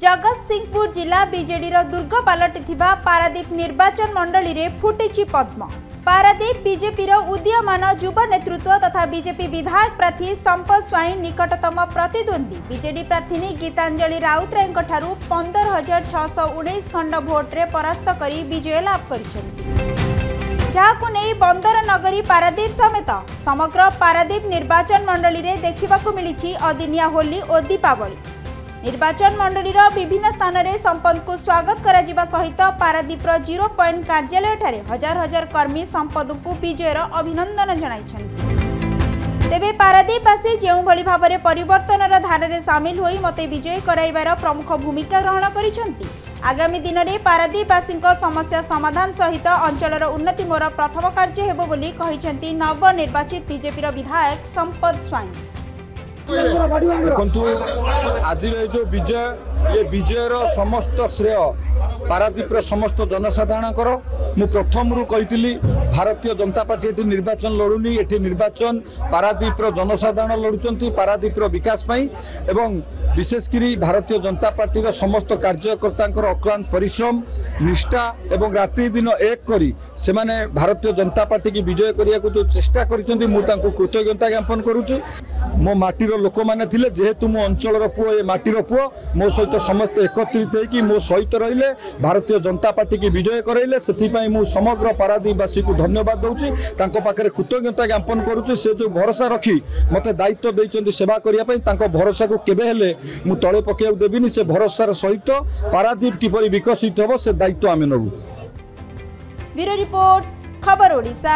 जगतसिंहपुर जिला बीजेडी दुर्ग पलटि पारादीप निर्वाचन मंडली रे फुटी पद्म। पारादीप बीजेपी उदीयमान युव नेतृत्व तथा बीजेपी विधायक प्रार्थी संपत स्वाई निकटतम प्रतिद्वंदी बीजेडी प्रार्थी गीतांजलि राउतराय 15,619 खंड भोट्रे परास्त कर विजय लाभ कर बंदर नगरी पारादीप समेत समग्र पारादीप निर्वाचन मंडली रे देखिबाकु मिलिछि अदिनिया होली और दीपावली। निर्वाचन मंडली विभिन्न स्थान में संपद को स्वागत करा सहित पारादीप 0 पॉइंट कार्यालय ठारे हजार हजार कर्मी संपद को विजयर अभिनंदन जणाइछन्ति। तेबे पारादीपवासी जो भली भाव में परिवर्तन धारा में सामिल होई मते विजय कराइबार प्रमुख भूमिका ग्रहण करिसेंति। आगामी दिन में पारादीपवासी समस्या समाधान सहित अंचल उन्नति मोर प्रथम कार्य हेबो बोली कहिसेंति नवनिर्वाचित बीजेपी विधायक संपत स्वाई। देखु आज जो विजय ये विजयर समस्त श्रेय पारादीप समस्त जनसाधारण मु प्रथम कही भारतीय जनता पार्टी ये निर्वाचन लड़ुनी ये निर्वाचन पारादीप जनसाधारण लड़ुंट पारादीप विकास एवं विशेषकर भारतीय जनता पार्टी समस्त कार्यकर्ता अक्लांत परिश्रम निष्ठा एवं रात्रि दिन एक करी से माने भारतीय जनता पार्टी की विजय करने को जो चेष्टा करिसेंति मु तांको कृतज्ञता ज्ञापन करुछु। मो माटीर लोक मैंने थे जेहेतु मो अंचल पुओ ये माटीर पुओ मो सहित समस्त एकत्रित होकर मो सहित रहिले भारतीय जनता पार्टी की विजय कराइले से मु समग्र पारादीपवासी को धन्यवाद दूची पाखे कृतज्ञता ज्ञापन करुच्ची। से जो भरोसा रखी मते दायित्व देइचंदी सेवा करने भरोसा को केबे हेले मु तले पकेउ देबिनी से भरोसार सहित पारादीप किपरि विकसित होबो से दायित्व आमे नबु। ब्यूरो रिपोर्ट खबर ओडिशा।